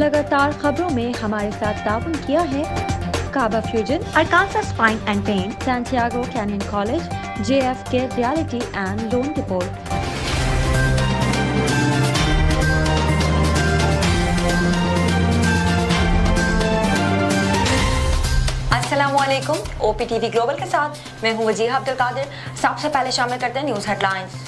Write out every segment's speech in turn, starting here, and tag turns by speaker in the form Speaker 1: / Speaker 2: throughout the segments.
Speaker 1: लगातार खबरों में हमारे साथ ताउन किया है काबा fusion,
Speaker 2: Arkansas Spine and Pain,
Speaker 1: Santiago Canyon College, JFK reality and loan report.
Speaker 3: अस्सलामुअलैकुम, OPTV ग्लोबल के साथ मैं हूं वजीहा अब्दुल कादिर। सबसे पहले शामिल करते हैं न्यूज़ हेडलाइंस।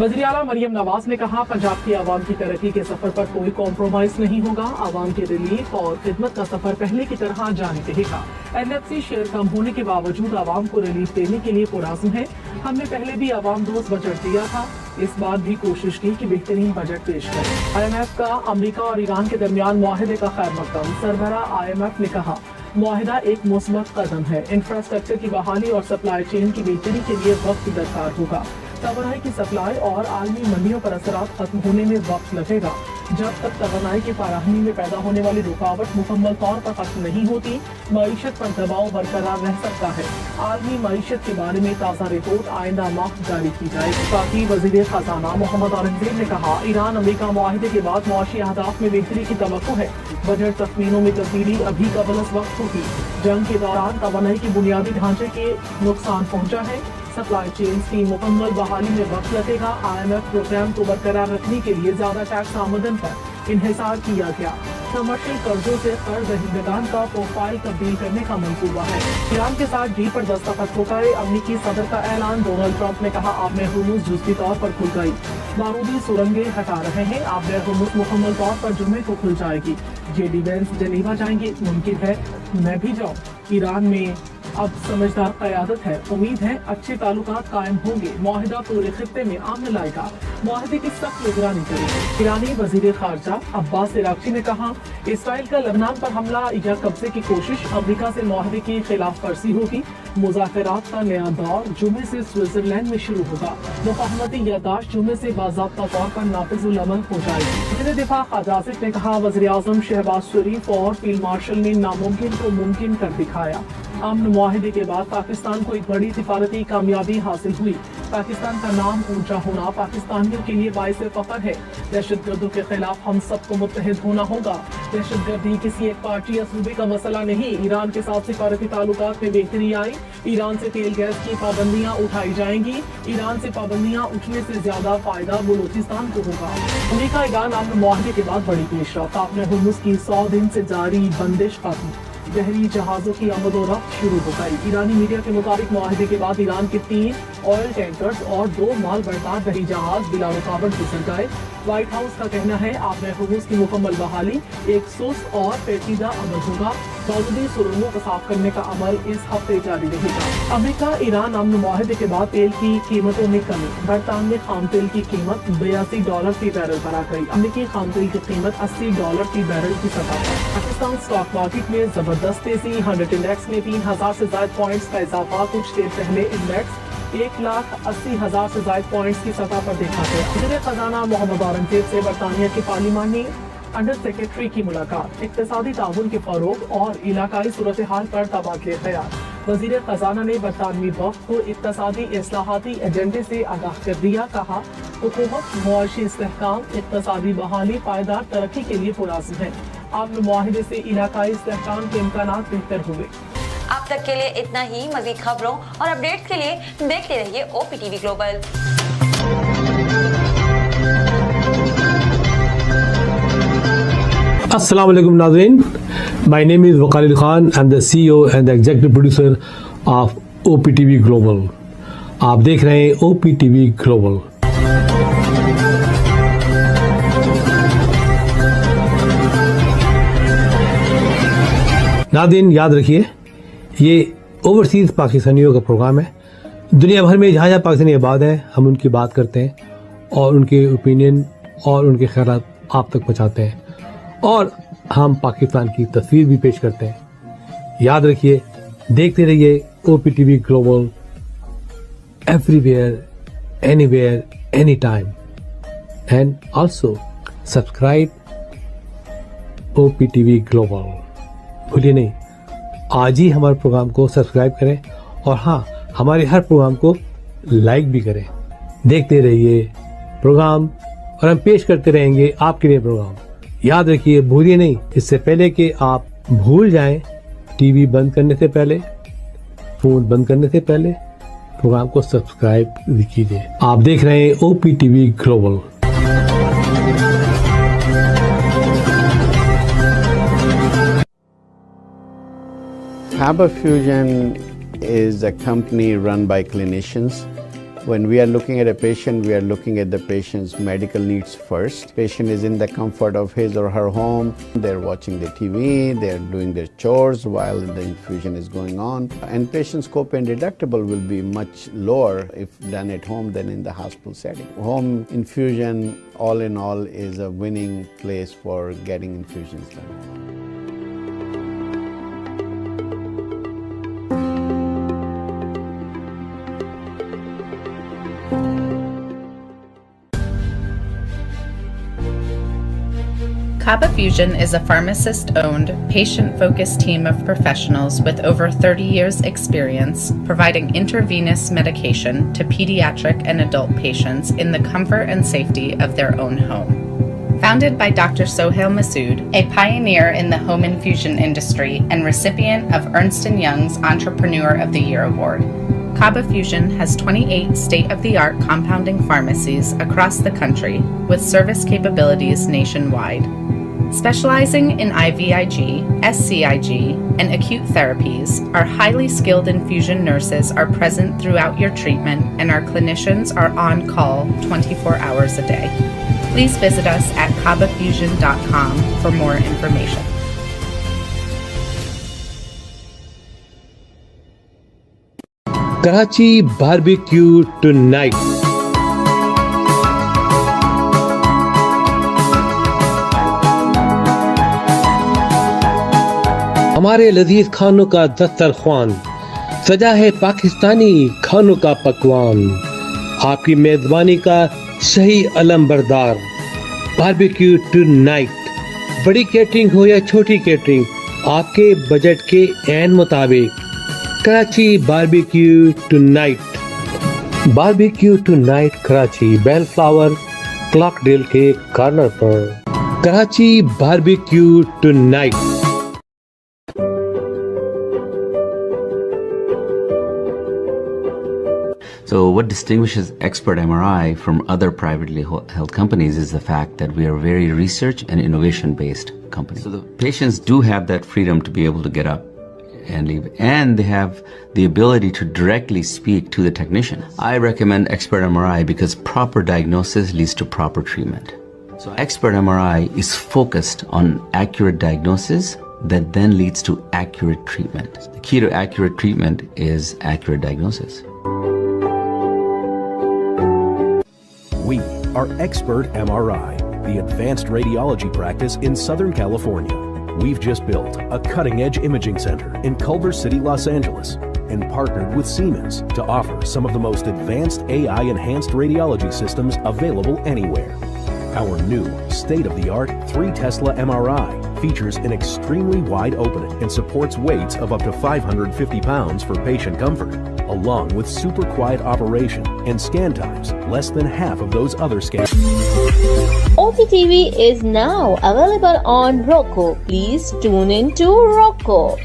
Speaker 4: वज़ीर आला मरियम नवाज ने कहा, पंजाब की आवाम की तरक्की के सफर पर कोई कॉम्प्रोमाइज नहीं होगा। आवाम के रिलीफ और खिदमत का सफर पहले की तरह जारी रहेगा। NFC शेयर कम होने के बावजूद आवाम को रिलीफ देने के लिए पुरआज़्म है। हमने पहले भी आवाम दोस्त बजट दिया था, इस बार भी कोशिश की कि बेहतरीन बजट पेश करें। IMF का अमरीका और ईरान के दरमियान मुआहदे का खैर मकदम। सरबरा IMF ने कहा, मुआहदा एक मुस्बत कदम है। इंफ्रास्ट्रक्चर की बहाली और सप्लाई चेन की बेहतरी के लिए वक्त की दरकार होगा। तवानाई की सप्लाई और आलमी मंडियों पर असरात खत्म होने में वक्त लगेगा। जब तक तवानाई की फराहमी में पैदा होने वाली रुकावट मुकम्मल तौर पर खत्म नहीं होती, मईशत पर दबाव बरकरार रह सकता है। आलमी मईशत के बारे में ताज़ा रिपोर्ट आइंदा माह जारी की जाएगी। बाकी वज़ीर खजाना मोहम्मद औरंगजेब ने कहा, ईरान अमेरिका मुआहिदे के बाद मुआशी अहदाफ में बेहतरी की तवक्को है। बजट तखमीनों में तब्दीली अभी कबल अज़ वक्त होगी। जंग के दौरान तवानाई के बुनियादी ढांचे के नुकसान पहुँचा है। सप्लाई चेन की मुकम्मल बहाली में वक्त लगेगा। IMF प्रोग्राम को बरकरार रखने के लिए ज्यादा टैक्स आमदन पर इन्हिसार किया गया। कमर्शियल कर्जों से कर्ज दहिंदगान का प्रोफाइल तब्दील करने का मंसूबा है। ईरान के साथ डील पर दस्तखत हो गए। अमरीकी सदर का ऐलान। डोनाल्ड ट्रंप ने कहा, आबे हुर्मुज़ जुज़वी तौर पर खुल गई। बारूदी सुरंगें हटा रहे हैं। आबे हुर्मुज़ मुकम्मल तौर पर जुम्मे को खुल जाएगी। JD वैंस जनीवा जाएंगे। मुमकिन है मैं भी जाऊँ। ईरान में अब समझदार क़यादत है। उम्मीद है अच्छे ताल्लुकात कायम होंगे। मुआहिदा पूरे खित्ते में आमन लाएगा। मुआहिदे की सख्त निगरानी करेगी। ईरानी वज़ीर ख़ारजा अब्बास इराक़ची ने कहा, इसराइल का लबनान पर हमला या कब्जे की कोशिश अमेरिका से मुआहिदे की खिलाफ वर्जी होगी। मुज़ाकरात का नया दौर जुमे से स्विट्ज़रलैंड में शुरू होगा। मुफ़ाहमती यादाश्त जुमे से बाज़ाब्ता तौर पर नाफिज़ुल अमल हो जाएगी। वज़ीर दिफ़ा ख़ाजा आसिफ ने कहा, वज़ीर आज़म शहबाज शरीफ और फील्ड मार्शल ने नामुमकिन को मुमकिन कर दिखाया। अमन मुआहिदे के बाद पाकिस्तान को एक बड़ी सिफारती कामयाबी हासिल हुई। पाकिस्तान का नाम ऊंचा होना पाकिस्तानियों के लिए बाइस फ़ख्र है। दहशतगर्दों के खिलाफ हम सबको मुत्तहिद होना होगा। दहशतगर्दी किसी एक पार्टी या सूबे का मसला नहीं। ईरान के साथ सिफारती ताल्लुकात में बेहतरी आई। ईरान से तेल गैस की पाबंदियां उठाई जाएंगी। ईरान से पाबंदियां उठने से ज्यादा फायदा बलूचिस्तान को होगा। अमेरिका ईरान अमन मुआहदे के बाद बड़ी पेशरफ्त। आपने हुर्मुज़ की 100 दिन से जारी बंदिश खत्म। बहरी जहाजों की आमद-ओ-रफ्त शुरू हो गई। ईरानी मीडिया के मुताबिक मुआहदे के बाद ईरान के 3 ऑयल टैंकर्स और 2 माल बरदार बहरी जहाज बिला रुकावट गुजर गए। व्हाइट हाउस का कहना है, आपने हुर्मुज़ की मुकम्मल बहाली एक सुस्त और पेचीदा अमल होगा। बारूदी सुरंगों को साफ करने का अमल इस हफ्ते जारी रहेगा। अमेरिका ईरान अमन मुआहदे के बाद तेल की कीमतों में कमी। बरतानवी खाम तेल की कीमत $82 फी बैरल पर आ गई। अमेरिकी खाम तेल की कीमत $80 फी बैरल की सतह पर। पाकिस्तान स्टॉक मार्केट में जबरदस्त तेजी। 100 इंडेक्स में 3000 से ज्यादा पॉइंट्स का इजाफा। कुछ देर पहले इंडेक्स 1,80,000 से ज्यादा पॉइंट्स की सतह पर देखा गया। वज़ीर खजाना मोहम्मद औरंगजेब से बरतानिया की पार्लिमानी अंडर सेक्रेटरी की मुलाकात। इक्तिसादी ताउन के फरोग और इलाकाई सूरत हाल पर तबादले ख्याल। वज़ीर खजाना ने बरतानवी वफ़द को इक्तिसादी इस्लाहाती एजेंडे से आगाह कर दिया। कहा, हुकूमत मुआशी इस्तेहकाम, इक्तिसादी बहाली, पायदार तरक्की के लिए पुरआज़्म है। अमन मुआहिदे से इलाकाई इस्तेहकाम के इम्कानात बेहतर हुए।
Speaker 3: अब तक के लिए इतना ही। मज़ीद खबरों और अपडेट्स के लिए देखते रहिए OPTV ग्लोबल।
Speaker 5: अस्सलाम वालेकुम नाज़रीन, my name is Wakal Khan. I am the CEO and the executive producer of OPTV global. आप देख रहे हैं OPTV ग्लोबल। नाज़रीन याद रखिए, ये ओवरसीज़ पाकिस्तानियों का प्रोग्राम है। दुनिया भर में जहाँ जहाँ पाकिस्तानी आबाद हैं, हम उनकी बात करते हैं और उनके ओपिनियन और उनके ख्यालात आप तक पहुँचाते हैं और हम पाकिस्तान की तस्वीर भी पेश करते हैं। याद रखिए, देखते रहिए OPTV global, everywhere, anywhere, any time, and also subscribe OPTV global. भूलिए नहीं, आज ही हमारे प्रोग्राम को सब्सक्राइब करें और हाँ, हमारे हर प्रोग्राम को लाइक भी करें। देखते रहिए प्रोग्राम और हम पेश करते रहेंगे आपके लिए प्रोग्राम। याद रखिए, भूलिए नहीं, इससे पहले कि आप भूल जाएं, टीवी बंद करने से पहले, फोन बंद करने से पहले प्रोग्राम को सब्सक्राइब कीजिए। आप देख रहे हैं OPTV global.
Speaker 6: Kaba Fusion is a company run by clinicians. When we are looking at a patient, we are looking at the patient's medical needs first. Patient is in the comfort of his or her home. They're watching the TV, they're doing their chores while the infusion is going on. And patient's copay and deductible will be much lower if done at home than in the hospital setting. Home infusion, all in all, is a winning place for getting infusions done.
Speaker 7: Kaba Fusion is a pharmacist-owned, patient-focused team of professionals with over 30 years' experience providing intravenous medication to pediatric and adult patients in the comfort and safety of their own home. Founded by Dr. Sohail Masood, a pioneer in the home infusion industry and recipient of Ernst & Young's Entrepreneur of the Year Award, Kaba Fusion has 28 state-of-the-art compounding pharmacies across the country with service capabilities nationwide. Specializing in IVIG, SCIG, and acute therapies, our highly skilled infusion nurses are present throughout your treatment and our clinicians are on call 24 hours a day. Please visit us at kabafusion.com for more information.
Speaker 5: Karachi barbecue tonight. हमारे लजीज खानों का दस्तरख्वान सजा है पाकिस्तानी खानों का पकवान। आपकी मेजबानी का सही अलम बरदार बारबेक्यू टुनाइट। बड़ी कैटरिंग हो या छोटी कैटरिंग, आपके बजट के ऐन मुताबिक Karachi barbecue tonight. Barbecue tonight Karachi Bellflower क्लॉकडेल के कॉर्नर पर। Karachi barbecue tonight.
Speaker 8: So what distinguishes Expert MRI from other privately held companies is the fact that we are a very research and innovation based company. So the patients do have that freedom to be able to get up and leave, and they have the ability to directly speak to the technician. I recommend Expert MRI because proper diagnosis leads to proper treatment. So Expert MRI is focused on accurate diagnosis that then leads to accurate treatment. The key to accurate treatment is accurate diagnosis.
Speaker 9: We are Expert MRI, the advanced radiology practice in Southern California. We've just built a cutting-edge imaging center in Culver City, Los Angeles, and partnered with Siemens to offer some of the most advanced AI-enhanced radiology systems available anywhere. Our new state-of-the-art 3 Tesla MRI features an extremely wide opening and supports weights of up to 550 pounds for patient comfort, along with super quiet operation and scan times less than half of those other scans.
Speaker 10: OPTV is now available on Roku. Please tune in to Roku.